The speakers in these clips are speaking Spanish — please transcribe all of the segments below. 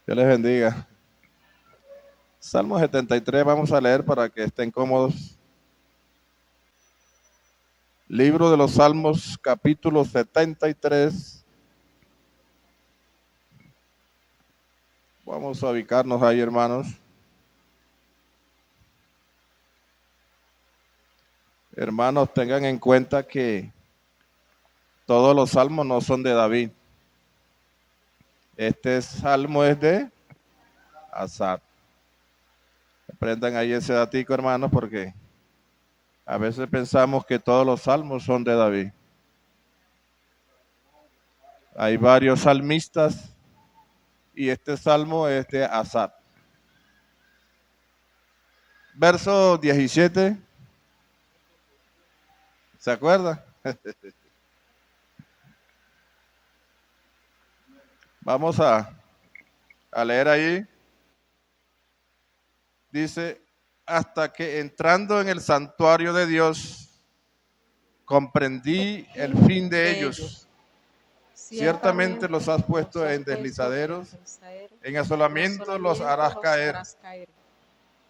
Dios les bendiga. Salmo 73 vamos a leer para que estén cómodos. Libro de los Salmos, capítulo 73. Vamos a ubicarnos ahí, hermanos. Hermanos, tengan en cuenta que todos los salmos no son de David. Este salmo es de Asaf. Aprendan ahí ese datico, hermanos, porque a veces pensamos que todos los salmos son de David. Hay varios salmistas y este salmo es de Asaf. Verso 17. ¿Se acuerda? Vamos a leer ahí. Dice, hasta que entrando en el santuario de Dios, comprendí el fin de ellos. Ciertamente los has puesto en deslizaderos, en asolamiento los harás caer.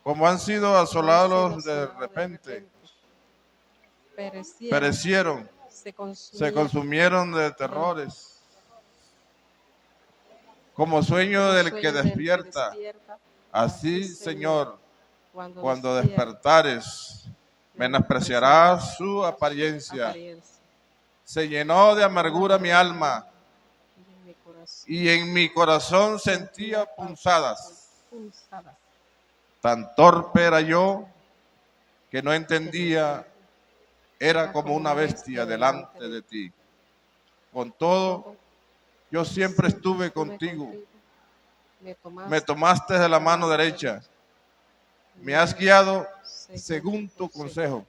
Como han sido asolados de repente, perecieron, se consumieron de terrores. Como sueño del que despierta, así, Señor, cuando despertares, menospreciarás su apariencia. Se llenó de amargura mi alma, y en mi corazón sentía punzadas. Tan torpe era yo que no entendía, era como una bestia delante de ti. Con todo, yo siempre estuve contigo. Me tomaste de la mano derecha. Me has guiado según tu consejo.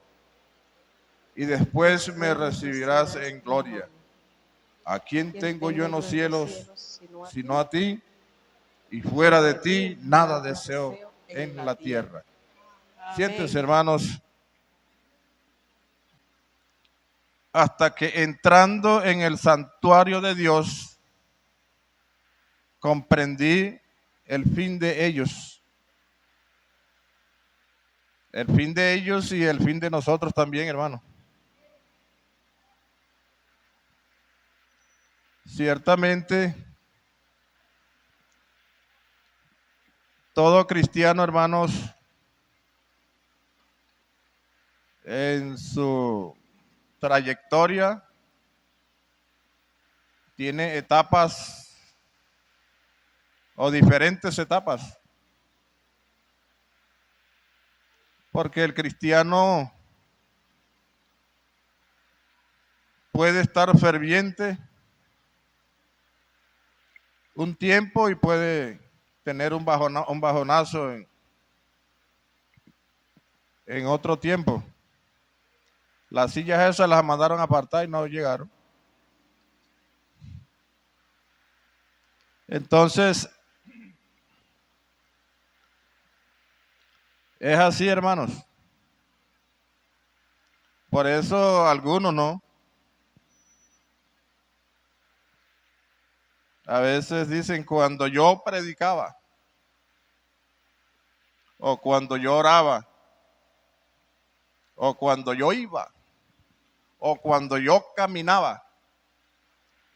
Y después me recibirás en gloria. ¿A quién tengo yo en los cielos sino a ti? Y fuera de ti nada deseo en la tierra. Siéntense, hermanos. Hasta que entrando en el santuario de Dios, comprendí el fin de ellos. El fin de ellos y el fin de nosotros también, hermano. Ciertamente, todo cristiano, hermanos, en su trayectoria tiene etapas o diferentes etapas. Porque el cristiano puede estar ferviente un tiempo y puede tener un bajonazo en otro tiempo. Las sillas esas las mandaron a apartar y no llegaron. Entonces, es así, hermanos. Por eso algunos no. A veces dicen cuando yo predicaba, o cuando yo oraba, o cuando yo iba, o cuando yo caminaba,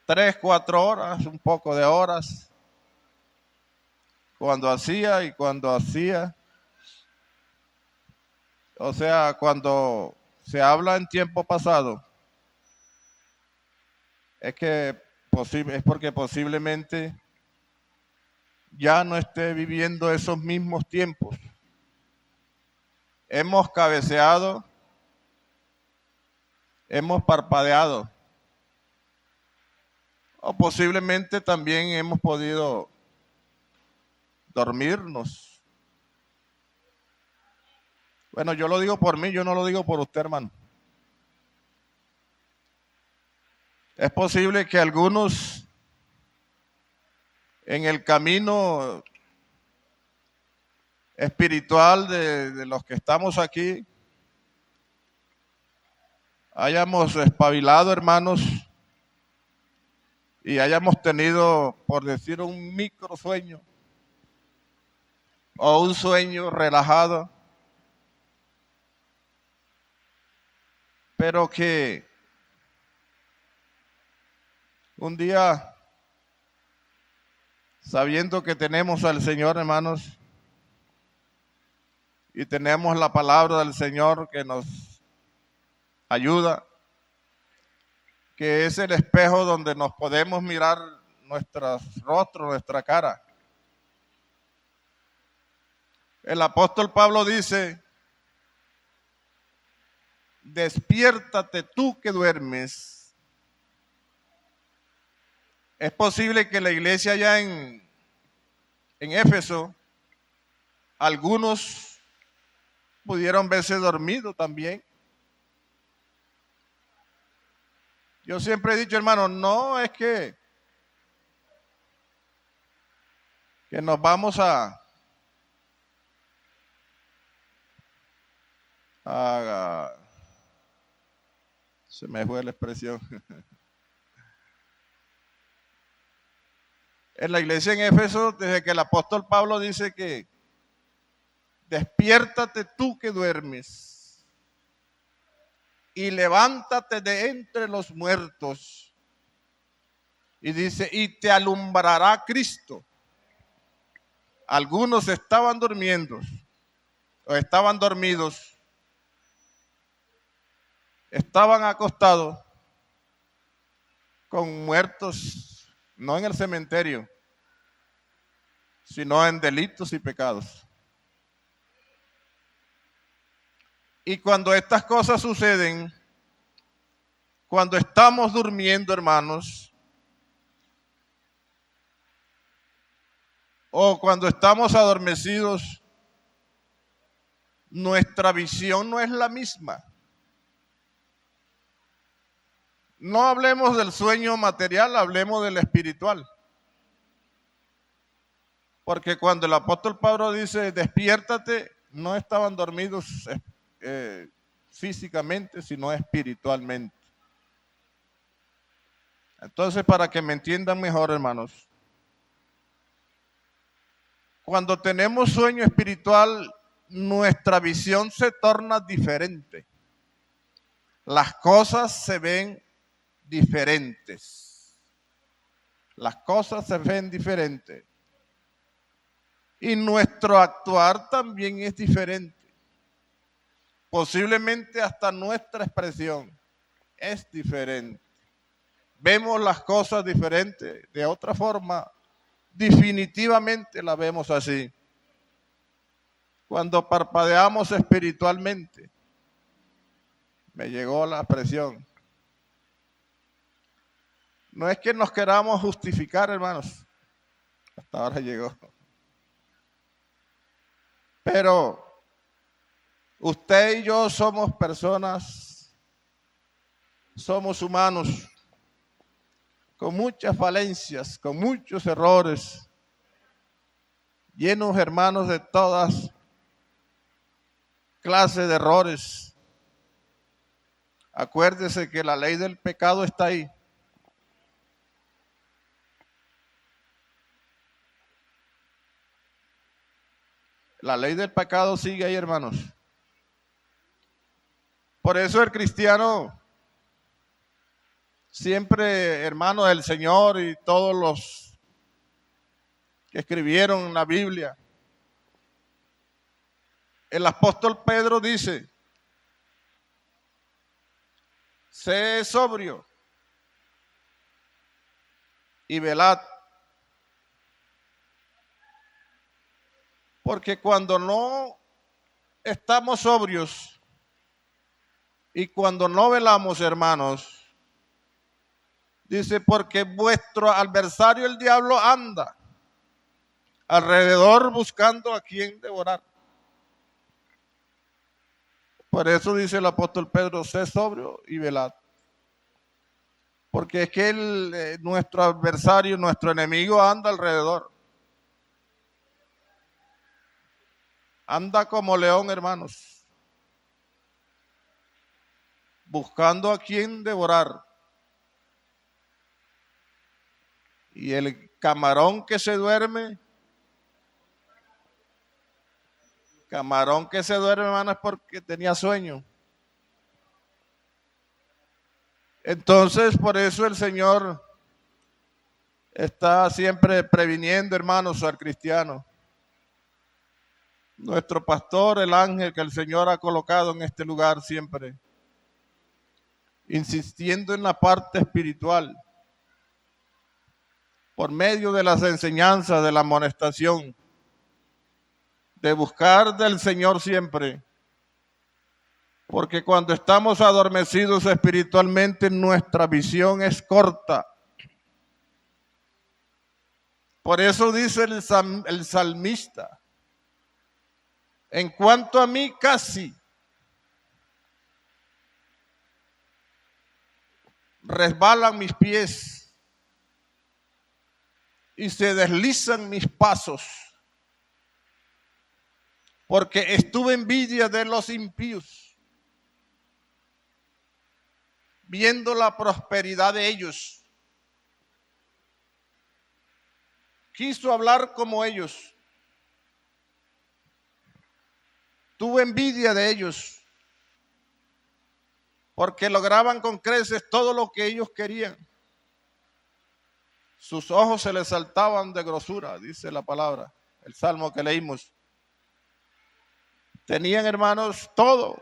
3, 4 horas, un poco de horas, cuando hacía y cuando hacía. O sea, cuando se habla en tiempo pasado, es porque posiblemente ya no esté viviendo esos mismos tiempos. Hemos cabeceado, hemos parpadeado, o posiblemente también hemos podido dormirnos. Bueno, yo lo digo por mí, yo no lo digo por usted, hermano. Es posible que algunos en el camino espiritual de los que estamos aquí hayamos espabilado, hermanos, y hayamos tenido, por decir, un micro sueño o un sueño relajado, pero que un día, sabiendo que tenemos al Señor, hermanos, y tenemos la palabra del Señor que nos ayuda, que es el espejo donde nos podemos mirar nuestros rostros, nuestra cara. El apóstol Pablo dice: despiértate tú que duermes. Es posible que la iglesia allá en Éfeso, algunos pudieron verse dormidos también. Yo siempre he dicho, hermano, no es que nos vamos se me fue la expresión. En la iglesia en Éfeso, desde que el apóstol Pablo dice que despiértate tú que duermes y levántate de entre los muertos. Y dice, y te alumbrará Cristo. Algunos estaban durmiendo o estaban dormidos, estaban acostados con muertos, no en el cementerio, sino en delitos y pecados. Y cuando estas cosas suceden, cuando estamos durmiendo, hermanos, o cuando estamos adormecidos, nuestra visión no es la misma. No hablemos del sueño material, hablemos del espiritual. Porque cuando el apóstol Pablo dice, despiértate, no estaban dormidos físicamente, sino espiritualmente. Entonces, para que me entiendan mejor, hermanos, cuando tenemos sueño espiritual, nuestra visión se torna diferente. Las cosas se ven diferentes. Las cosas se ven diferentes. Y nuestro actuar también es diferente. Posiblemente hasta nuestra expresión es diferente. Vemos las cosas diferentes. De otra forma, definitivamente la vemos así. Cuando parpadeamos espiritualmente, me llegó la expresión. No es que nos queramos justificar, hermanos. Hasta ahora llegó. Pero usted y yo somos personas, somos humanos, con muchas falencias, con muchos errores, llenos, hermanos, de todas clases de errores. Acuérdese que la ley del pecado está ahí. La ley del pecado sigue ahí, hermanos. Por eso el cristiano, siempre hermano del Señor y todos los que escribieron la Biblia, el apóstol Pedro dice, sé sobrio y velad. Porque cuando no estamos sobrios y cuando no velamos, hermanos, dice, porque vuestro adversario el diablo anda alrededor buscando a quien devorar. Por eso dice el apóstol Pedro, sé sobrio y velad. Porque es que nuestro adversario, nuestro enemigo anda alrededor. Anda como león, hermanos, buscando a quien devorar. Y el camarón que se duerme Camarón que se duerme, hermano, es porque tenía sueño. Entonces, por eso el Señor está siempre previniendo, hermanos, al cristiano. Nuestro pastor, el ángel que el Señor ha colocado en este lugar siempre, insistiendo en la parte espiritual, por medio de las enseñanzas, de la amonestación, de buscar del Señor siempre. Porque cuando estamos adormecidos espiritualmente, nuestra visión es corta. Por eso dice el salmista, en cuanto a mí casi resbalan mis pies y se deslizan mis pasos, porque estuve envidia de los impíos, viendo la prosperidad de ellos. Quiso hablar como ellos. Tuve envidia de ellos, porque lograban con creces todo lo que ellos querían. Sus ojos se les saltaban de grosura, dice la palabra, el salmo que leímos. Tenían, hermanos, todo.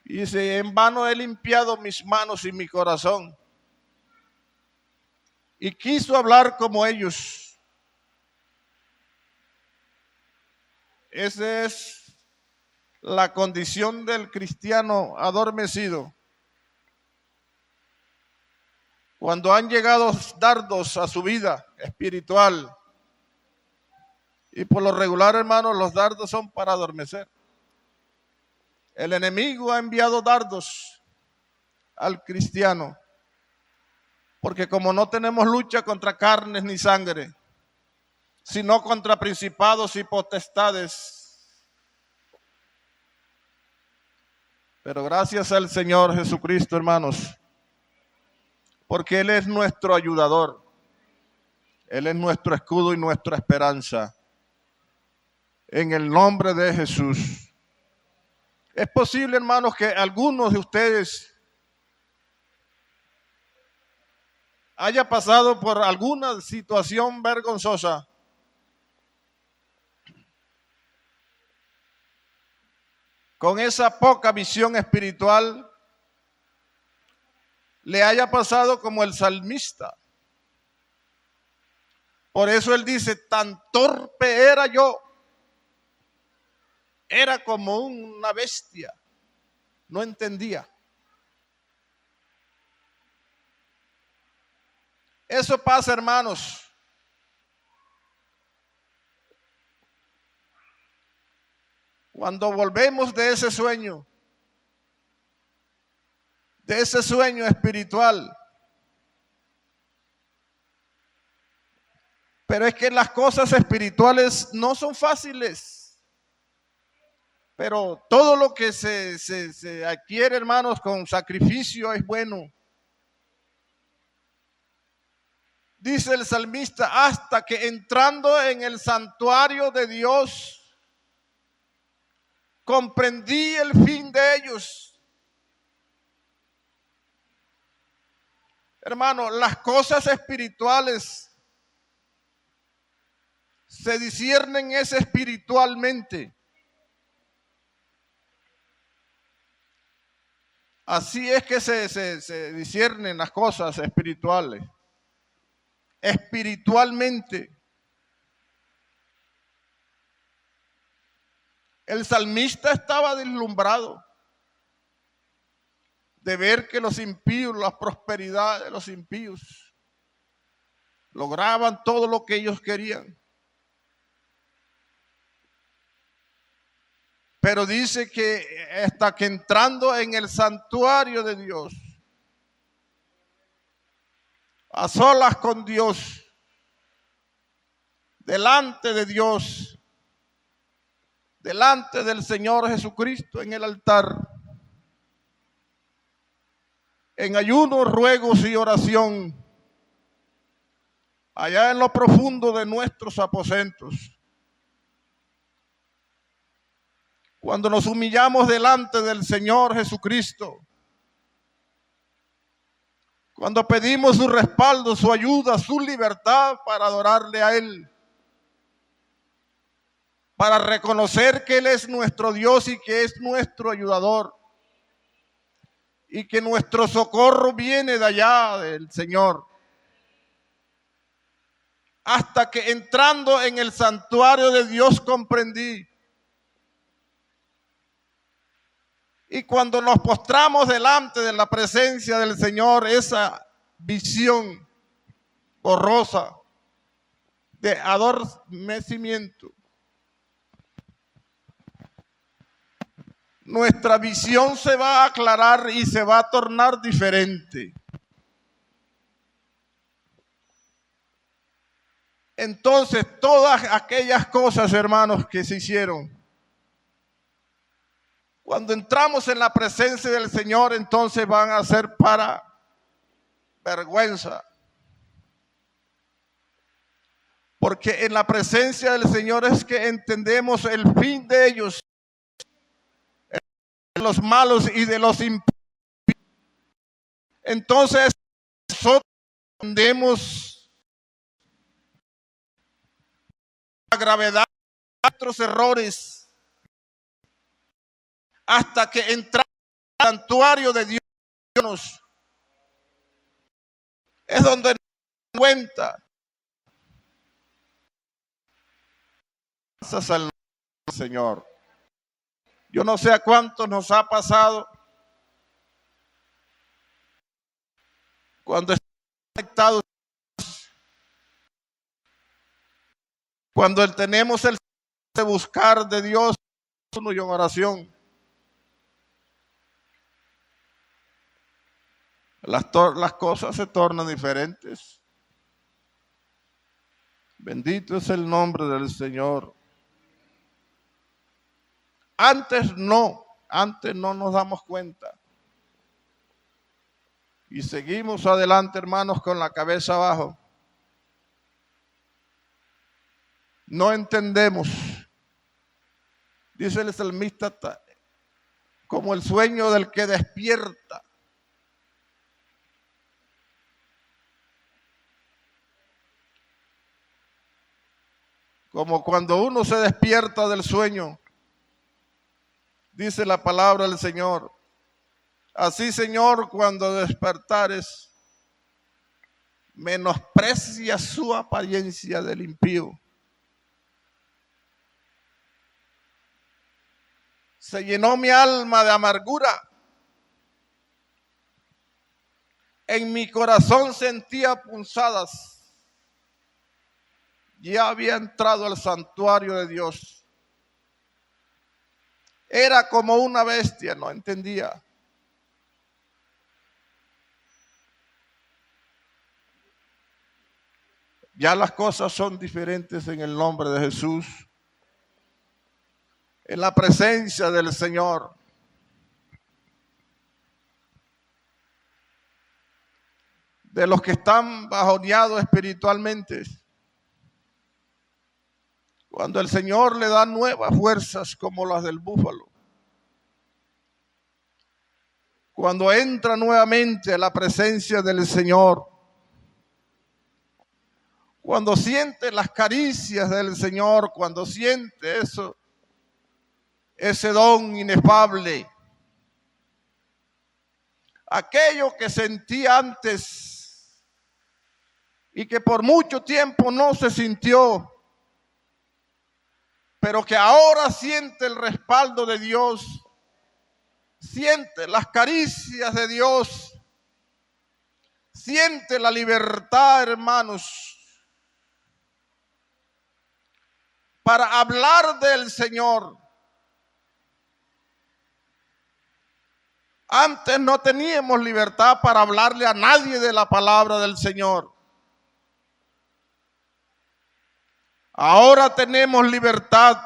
Y dice, en vano he limpiado mis manos y mi corazón. Y quiso hablar como ellos. Esa es la condición del cristiano adormecido. Cuando han llegado dardos a su vida espiritual, y por lo regular, hermanos, los dardos son para adormecer. El enemigo ha enviado dardos al cristiano, porque como no tenemos lucha contra carnes ni sangre, sino contra principados y potestades. Pero gracias al Señor Jesucristo, hermanos, porque Él es nuestro ayudador, Él es nuestro escudo y nuestra esperanza. En el nombre de Jesús. Es posible, hermanos, que algunos de ustedes haya pasado por alguna situación vergonzosa, con esa poca visión espiritual, le haya pasado como el salmista. Por eso él dice, tan torpe era yo, era como una bestia, no entendía. Eso pasa, hermanos. Cuando volvemos de ese sueño espiritual. Pero es que las cosas espirituales no son fáciles. Pero todo lo que se adquiere, hermanos, con sacrificio es bueno. Dice el salmista, hasta que entrando en el santuario de Dios, comprendí el fin de ellos. Hermano, las cosas espirituales se disciernen espiritualmente. Así es que se disciernen las cosas espirituales. Espiritualmente. El salmista estaba deslumbrado de ver que los impíos, la prosperidad de los impíos, lograban todo lo que ellos querían. Pero dice que hasta que entrando en el santuario de Dios, a solas con Dios, delante de Dios, delante del Señor Jesucristo en el altar, en ayuno, ruegos y oración, allá en lo profundo de nuestros aposentos, Cuando nos humillamos delante del Señor Jesucristo, cuando pedimos su respaldo, su ayuda, su libertad para adorarle a Él, para reconocer que Él es nuestro Dios y que es nuestro ayudador, y que nuestro socorro viene de allá del Señor. Hasta que entrando en el santuario de Dios comprendí. Y cuando nos postramos delante de la presencia del Señor, esa visión borrosa de adormecimiento, nuestra visión se va a aclarar y se va a tornar diferente. Entonces, todas aquellas cosas, hermanos, que se hicieron, cuando entramos en la presencia del Señor, entonces van a ser para vergüenza. Porque en la presencia del Señor es que entendemos el fin de ellos, de los malos y de los impíos. Entonces, nosotros entendemos la gravedad de nuestros errores, hasta que entramos al santuario de Dios, es donde nos damos cuenta. Gracias al Señor. Yo no sé a cuántos nos ha pasado cuando estamos conectados, cuando tenemos el de buscar de Dios y en oración. Las cosas se tornan diferentes. Bendito es el nombre del Señor. Antes no nos damos cuenta. Y seguimos adelante, hermanos, con la cabeza abajo. No entendemos. Dice el salmista, como el sueño del que despierta. Como cuando uno se despierta del sueño, dice la palabra del Señor. Así, Señor, cuando despertares, menosprecia su apariencia del impío. Se llenó mi alma de amargura. En mi corazón sentía punzadas. Ya había entrado al santuario de Dios. Era como una bestia, no entendía. Ya las cosas son diferentes en el nombre de Jesús. En la presencia del Señor. De los que están bajoneados espiritualmente. Cuando el Señor le da nuevas fuerzas como las del búfalo. Cuando entra nuevamente a la presencia del Señor. Cuando siente las caricias del Señor, cuando siente eso, ese don inefable. Aquello que sentía antes y que por mucho tiempo no se sintió, pero que ahora siente el respaldo de Dios, siente las caricias de Dios, siente la libertad, hermanos, para hablar del Señor. Antes no teníamos libertad para hablarle a nadie de la palabra del Señor. Ahora tenemos libertad.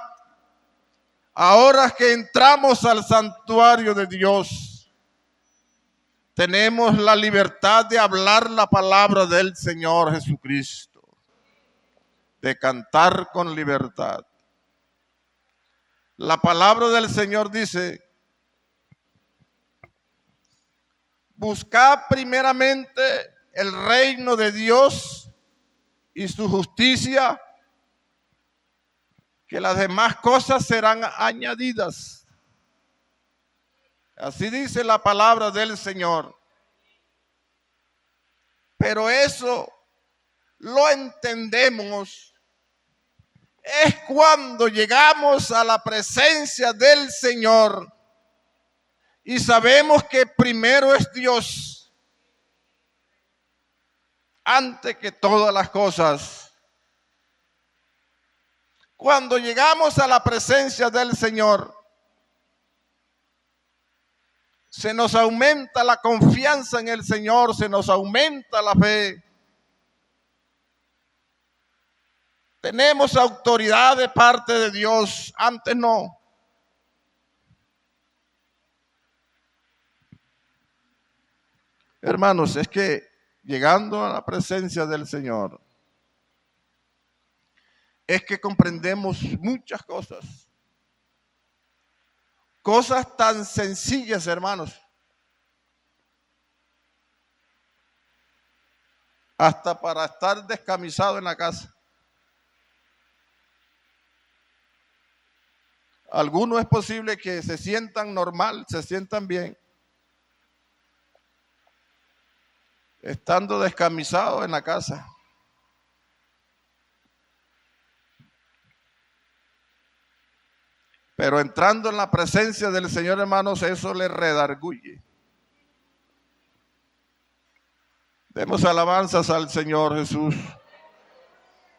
Ahora que entramos al santuario de Dios, tenemos la libertad de hablar la palabra del Señor Jesucristo, de cantar con libertad. La palabra del Señor dice: buscad primeramente el reino de Dios y su justicia, que las demás cosas serán añadidas. Así dice la palabra del Señor. Pero eso lo entendemos es cuando llegamos a la presencia del Señor y sabemos que primero es Dios antes que todas las cosas. Cuando llegamos a la presencia del Señor, se nos aumenta la confianza en el Señor, se nos aumenta la fe. Tenemos autoridad de parte de Dios, antes no. Hermanos, es que llegando a la presencia del Señor, es que comprendemos muchas cosas. Cosas tan sencillas, hermanos. Hasta para estar descamisado en la casa. Algunos es posible que se sientan normal, se sientan bien, estando descamisados en la casa. Pero entrando en la presencia del Señor, hermanos, eso le redarguye. Demos alabanzas al Señor Jesús.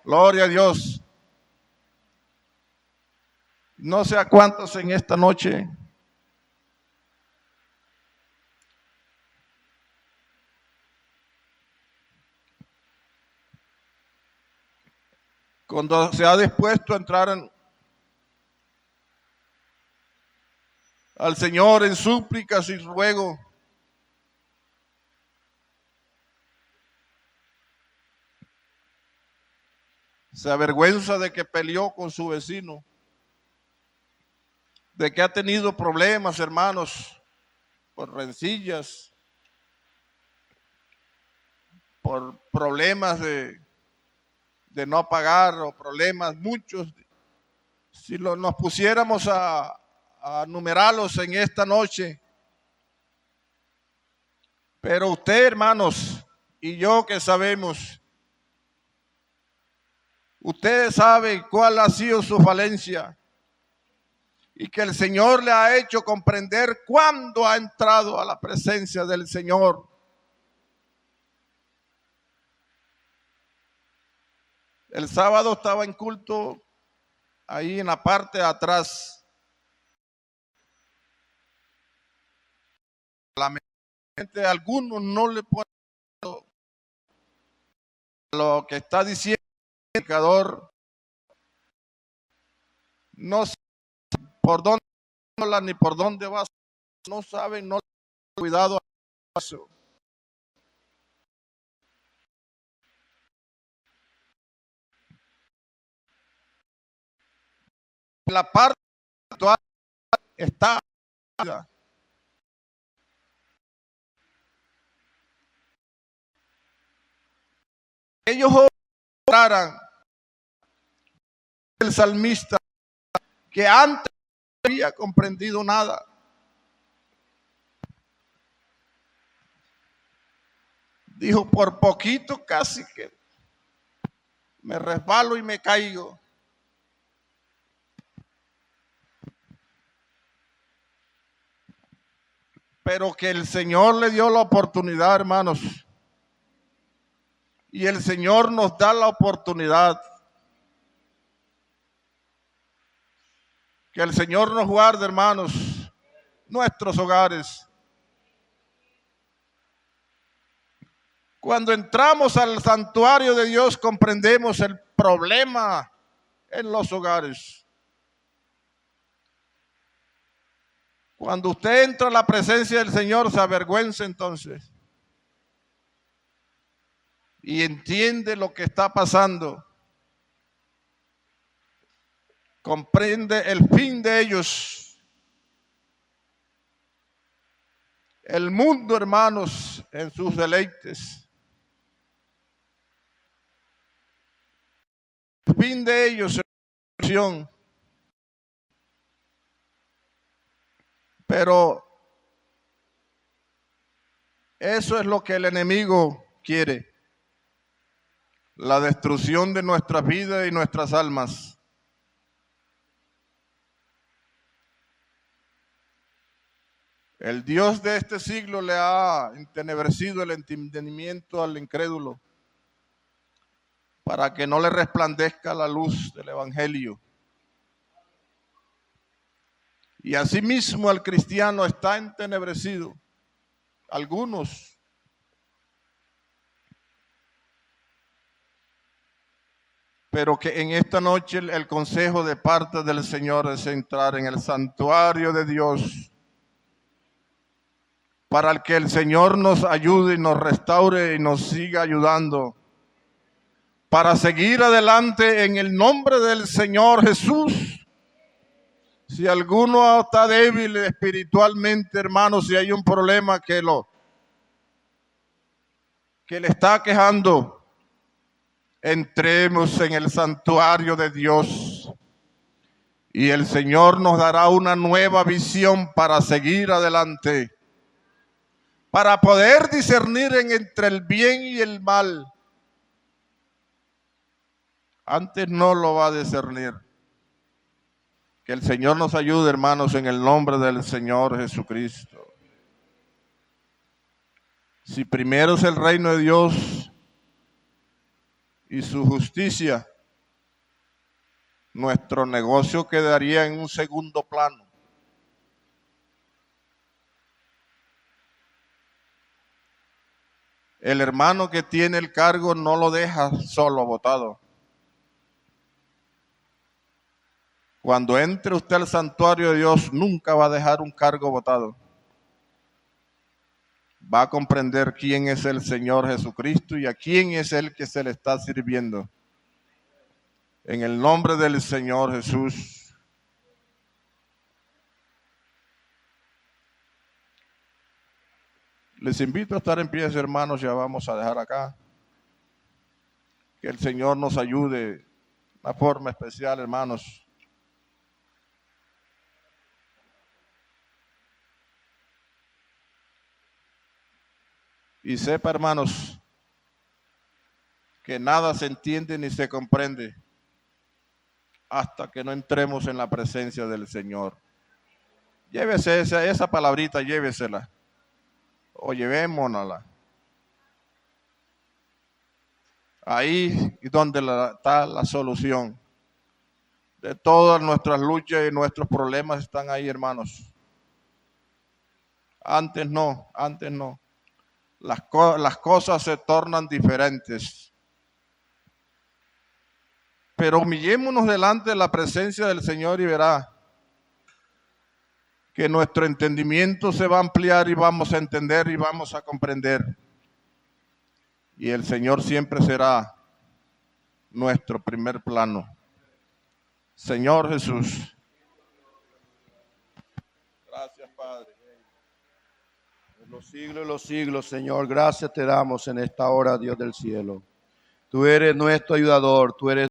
Gloria a Dios. No sé a cuántos en esta noche cuando se ha dispuesto a entrar al Señor en súplicas y ruego, se avergüenza de que peleó con su vecino, de que ha tenido problemas, hermanos, por rencillas, por problemas de no pagar o problemas muchos. Si nos pusiéramos a numerarlos en esta noche. Pero usted, hermanos, y yo que sabemos, usted sabe cuál ha sido su falencia y que el Señor le ha hecho comprender cuándo ha entrado a la presencia del Señor. El sábado estaba en culto ahí en la parte de atrás. Lamentablemente a algunos no le puedo lo que está diciendo el predicador. No sé por dónde habla ni por dónde va. No saben, no le cuidado a eso. La parte actual está. Ellos oraran el salmista que antes no había comprendido nada. Dijo, por poquito casi que me resbalo y me caigo. Pero que el Señor le dio la oportunidad, hermanos. Y el Señor nos da la oportunidad. Que el Señor nos guarde, hermanos, nuestros hogares. Cuando entramos al santuario de Dios, comprendemos el problema en los hogares. Cuando usted entra a la presencia del Señor, se avergüenza entonces. Y entiende lo que está pasando. comprende el fin de ellos. El mundo, hermanos, en sus deleites. El fin de ellos es la destrucción. Pero eso es lo que el enemigo quiere. La destrucción de nuestras vidas y nuestras almas. El Dios de este siglo le ha entenebrecido el entendimiento al incrédulo para que no le resplandezca la luz del Evangelio. Y asimismo al cristiano está entenebrecido. Algunos. Pero que en esta noche el consejo de parte del Señor es entrar en el santuario de Dios, para que el Señor nos ayude y nos restaure y nos siga ayudando, para seguir adelante en el nombre del Señor Jesús. Si alguno está débil espiritualmente, hermano, si hay un problema que le está quejando, entremos en el santuario de Dios y el Señor nos dará una nueva visión para seguir adelante, para poder discernir entre el bien y el mal. Antes no lo va a discernir. Que el Señor nos ayude, hermanos, en el nombre del Señor Jesucristo. Si primero es el reino de Dios y su justicia, nuestro negocio quedaría en un segundo plano. El hermano que tiene el cargo no lo deja solo botado. Cuando entre usted al santuario de Dios, nunca va a dejar un cargo botado. Va a comprender quién es el Señor Jesucristo y a quién es el que se le está sirviendo. En el nombre del Señor Jesús. Les invito a estar en pie, hermanos, ya vamos a dejar acá. Que el Señor nos ayude de una forma especial, hermanos. Y sepa, hermanos, que nada se entiende ni se comprende hasta que no entremos en la presencia del Señor. Llévese esa palabrita, llévesela. O llevémonosla. Ahí es donde está la solución. De todas nuestras luchas y nuestros problemas están ahí, hermanos. Antes no. Las cosas se tornan diferentes. Pero humillémonos delante de la presencia del Señor y verá que nuestro entendimiento se va a ampliar y vamos a entender y vamos a comprender. Y el Señor siempre será nuestro primer plano. Señor Jesús. Gracias, Padre. En los siglos de los siglos, Señor, gracias te damos en esta hora, Dios del cielo. Tú eres nuestro ayudador, tú eres